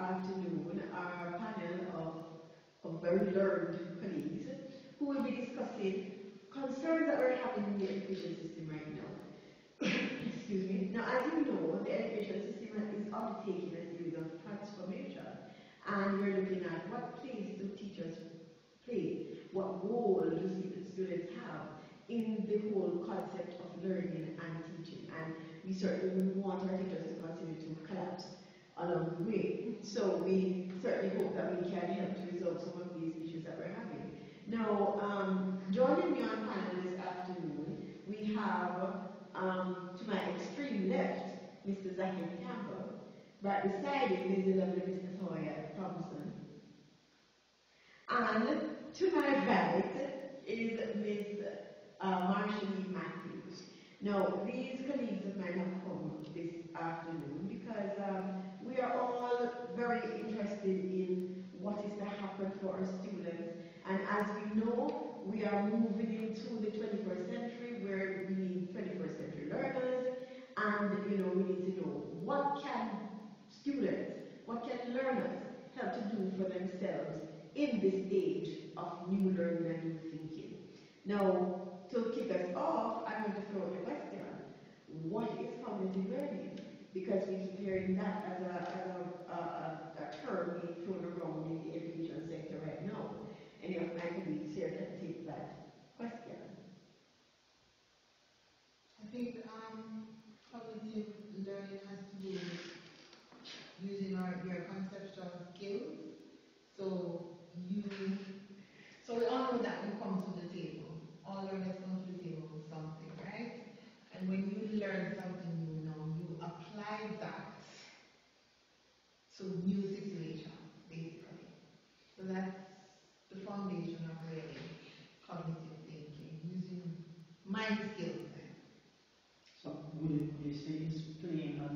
afternoon our panel of very learned colleagues who will be discussing concerns that we're having in the education system right now. Excuse me. Now, as you know, the education system is undertaking a series of transformation, and we're looking at what place do teachers play, what role do students have in the whole concept of learning and teaching. And we certainly want our teachers to continue to collapse along the way. So we certainly hope that we can help to resolve some of these issues that we're having. Now, joining me on panel this afternoon, we have to my extreme left, Mr. Zachary Campbell. Right beside him is the lovely Mr. Toya Thompson. And to my right is Ms. Marshall Matthews. Now, these colleagues of mine have come this afternoon because we are all very interested in what is to happen for our students. And as we know, we are moving into the 21st century where we need 21st century learners. And, we need to know what can students, what can learners help to do for themselves in this age of new learning and new thinking. Now, to kick us off, I'm going to throw out the question, what is cognitive learning? Because we keep hearing that as a term being thrown around in the education sector right now. Any of my colleagues here can take that question. I think cognitive learning has to do with using your conceptual skills. So we all know that we come to the table. All learners come to the table with something, right? And when you learn something new now, you apply that to new situations, basically. So that's the foundation of really cognitive thinking, using mind skills then. So would you say it's playing on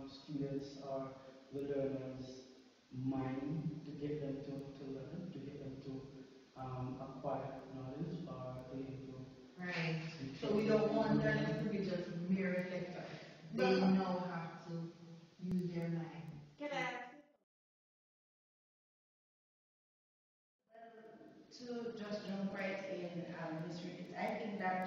students or the learners' mind to get them to learn, to get them to acquire knowledge or playing to... Right. So we don't want learners to be just mere reflectors. They now have to use their mind. Can I? To just jump right in, Ms. Ricketts, I think that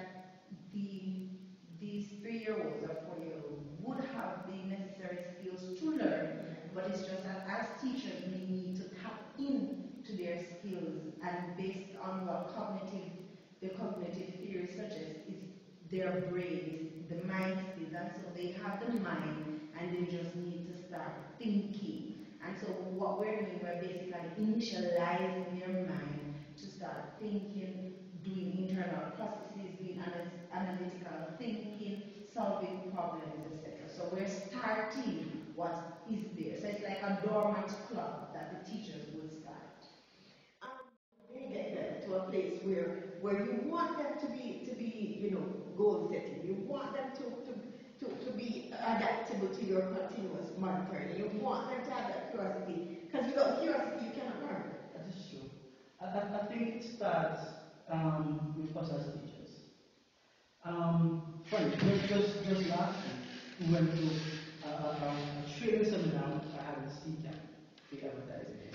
these 3-year-olds or 4-year-olds would have the necessary skills to learn, but it's just that as teachers we need to tap into their skills, and based on what the cognitive theory suggests, is their brains, the mind skills, and so they have the mind and they just need to start thinking. And so what we're doing, we're basically initializing their mind to start thinking, doing internal processes, doing analytical thinking, solving problems, etc. So we're starting what is there. So it's like a dormant clock that the teachers would start. They get them to a place where you want them to be goal setting. You want them to be adaptable to your continuous monitoring. You want them to have that curiosity, because without curiosity you cannot learn. That is true. I think it starts with us as teachers. Funny, just last week we went to a training seminar I had in CCAM, the advertising in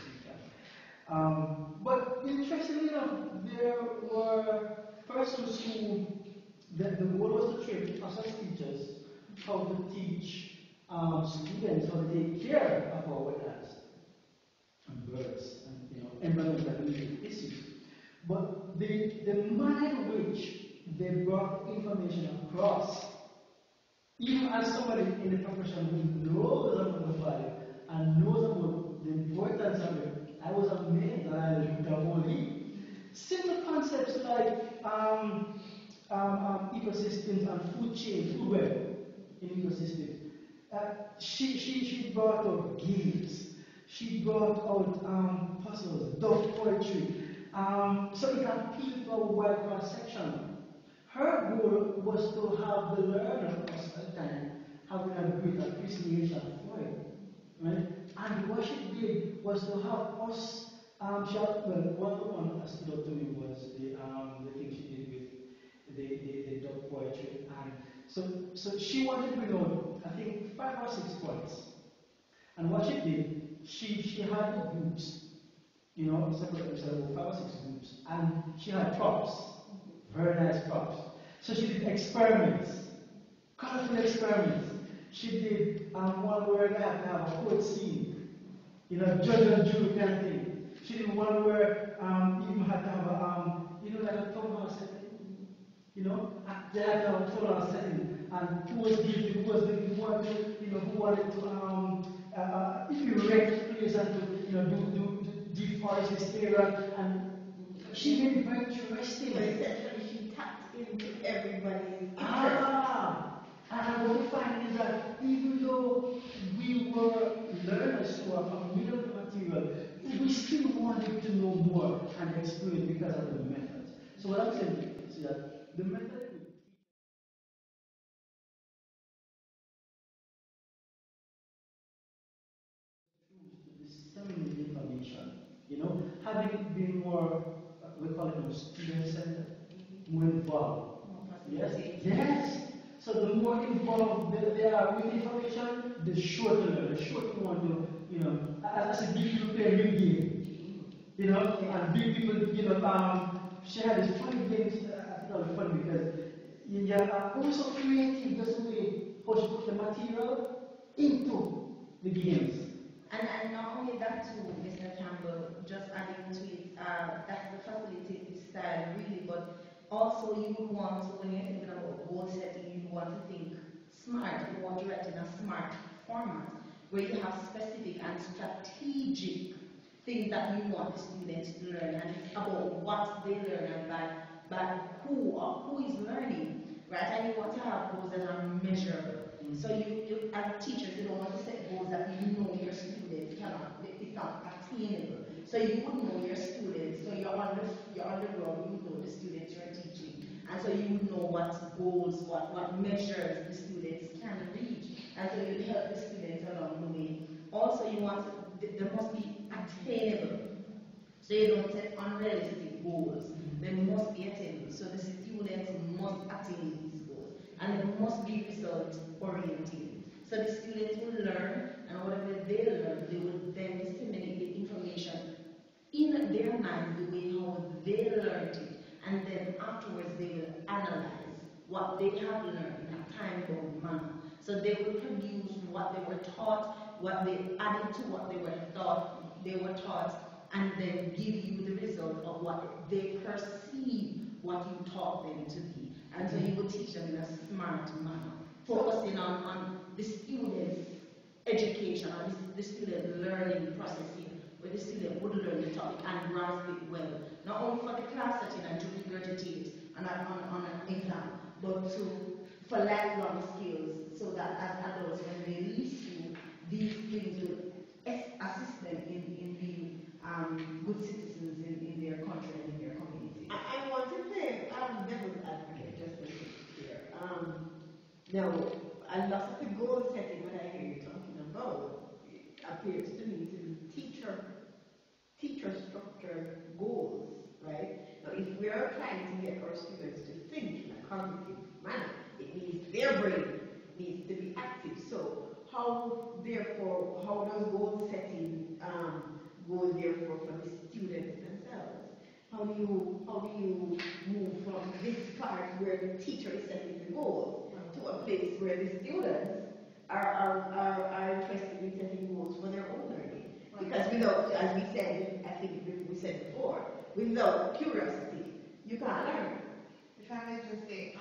CCAM. But interestingly enough, there were persons who the goal was to train us as teachers how to teach students how to take care of our wetlands and birds and environmental issues. But the manner in which they brought information across, even as somebody in the profession who knows about the value and knows about the importance of it, I was amazed that I looked at only simple concepts like ecosystems and food chain, food web in ecosystems. She brought out games. She brought out puzzles, dove poetry, so it appealed to a wide cross section. Her goal was to have the learner most of the time having a great appreciation for it, right? And what she did was to have us. One that stood up to me was the thing she did with the dove poetry, and so she wanted to bring out I think 5 or 6 points. And what she did, she had groups, you know, it's about 5 or 6 groups, and she had props, very nice props. So she did experiments, colorful experiments. She did one where they had to have a court scene, you know, judge and jury kind of thing. She did one where you even had to have a, you know, like a town hall setting, you know, they had to have a town hall setting, and who was guilty, who wanted, you know, who wanted to, if you rent the place and to, you know, do deforest this area, and she made it very interesting. But essentially, she tapped into everybody's interest. And what we find is that even though we were learners who are familiar with the material, we still wanted to know more and experience because of the methods. So what I'm saying is that the method to disseminate information, you know, having been more, we call it student-centered, more involved. Yes? Yes. So the more involved they are with information, the shorter they learn, the shorter you want to, you know, as a big people play a new game, you know, and big people, you know, she had this funny games, I think it was funny because you are also creative, just the way how she put the material into the games. And not only that too, Mr. Campbell, just adding to it, that's the facilitative style really, but also you would want to, when you're thinking about goal setting, you want to think smart, you want to write in a smart format, where you have specific and strategic things that you want the students to learn, and it's about what they learn and by who or who is learning, right? And you want to have goals that are measurable. So you as teachers, you don't want to set goals that you know your students cannot, it's not attainable. So you would know your students, so you're on the ground, you would know the students you're teaching. And so you would know what goals, what measures the students can reach. And so you'd help the students along the way. Also you want to, they must be attainable. So you don't set unrealistic goals. They must be attainable. So the students must attain these goals. And they must be result oriented. So the students will learn, and whatever they learn, they will then disseminate the information in their mind the way how they learned it. And then afterwards they will analyze what they have learned in a time-bound manner. So they will produce what they were taught, what they added to what they were taught, and then give you the result of what they perceive what you taught them to be. And so you will teach them in a smart manner, focusing on the student's education, or the student learning process here, where the student would learn the topic and grasp it well, not only for the class setting and to regurgitate on an exam, but for lifelong skills, so that as adults, when they listen, these things will assist them in being good citizens in their country and in their community. I want to play devil's advocate just a bit here. Now, a lot of the goal setting that I hear you talking about appears to me to be teacher structured goals, right? Now, if we are trying to get our students to think in a cognitive manner, it means their brain needs to be active. So, how does goal setting go therefore for the students themselves? How do you move from this part where the teacher is setting the goals to a place where the students are interested in setting goals for their own learning? Because without, as we said, I think we said before, without curiosity, you can't learn. If I may just say,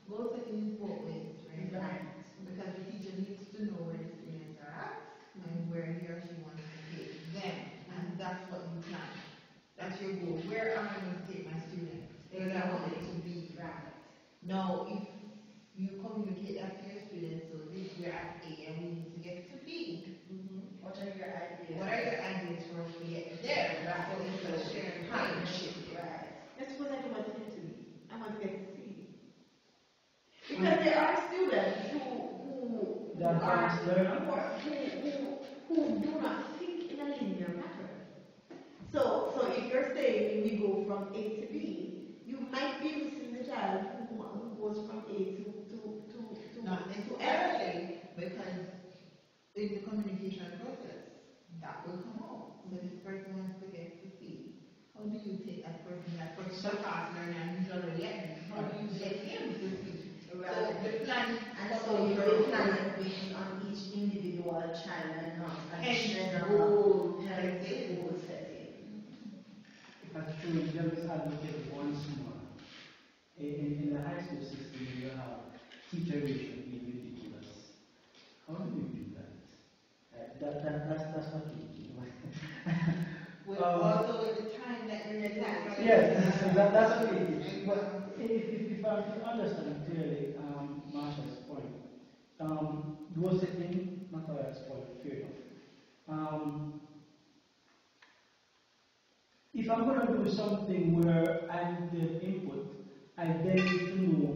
goal setting is both ways, right? Right. Because the teacher needs to know where the students are at and where he or she wants to take them, and that's what you plan. That's your goal. Where am I going to take my students? Where I want it to be. Right. Now, if you communicate that to your students, so this we're at A and we need to get to B. What are your ideas? What are your ideas for us to get there? That's what it's a shared partnership. Right. That's what I want to get to be. I want to get to see. Because there are students who do not think in a linear manner. So if you're saying we go from A to B, you might be missing the child who goes from A to Not necessarily, because in the communication process, that will come out. So this person wants to get to see. How do you take that person is a fast learner and he's already at it? How do you get him to see? Right. So the plan, And so you will plan it based on each individual child and not a goal general health goal setting. If I truly just advocate once more, in the high school system, you have teacher ratio being ridiculous. How do you do that? That's what you do. also with the time that you're in that. Yes, that's what it is. But if I can understand clearly Marsha's point, goal setting, not Matthias' point, fair enough. If I'm going to do something where I need the input, I then need to know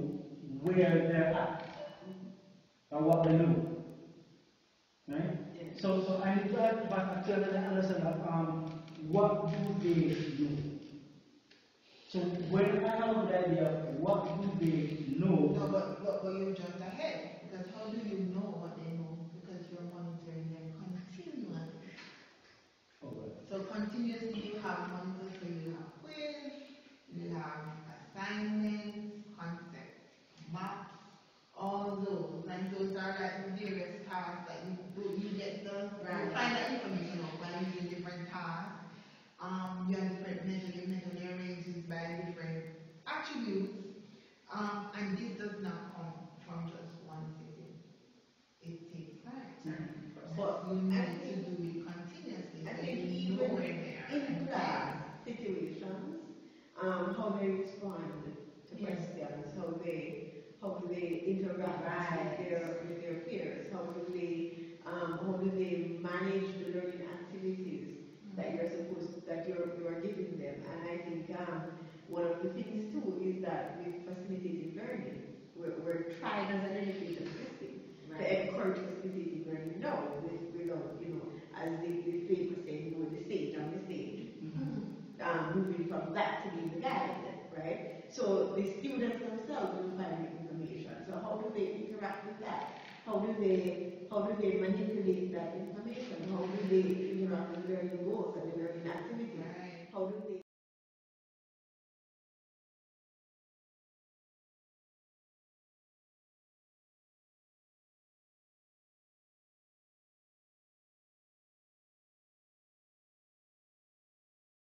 where they're at or what they know. Right? So I need to understand what do they know. So when I have an idea of what do they know. No, but you jumped ahead, because how do you know what they know? Because you're monitoring them continuously. Oh, well. So continuously you have monitors, so you have quiz, you have assignments, concept, maps, all those. And those are like various tasks that you do. You get the, you find that information out by using different tasks. You have different measures, you mentally arranges by different attributes. And this does not come from just one sitting. It takes time. But you need to do it continuously. I So think you know where they are. in class situations, how they respond to questions, how do they interact with their peers, how do they manage the learning activities that you are giving them. And I think one of the things too is that with facilitated learning, we're trying as an education system to encourage facilitated learning now without, as the famous saying, the stage on the stage. Moving from that to being the guide, right? So the students themselves will find the information. So how do they interact with that? How do they manipulate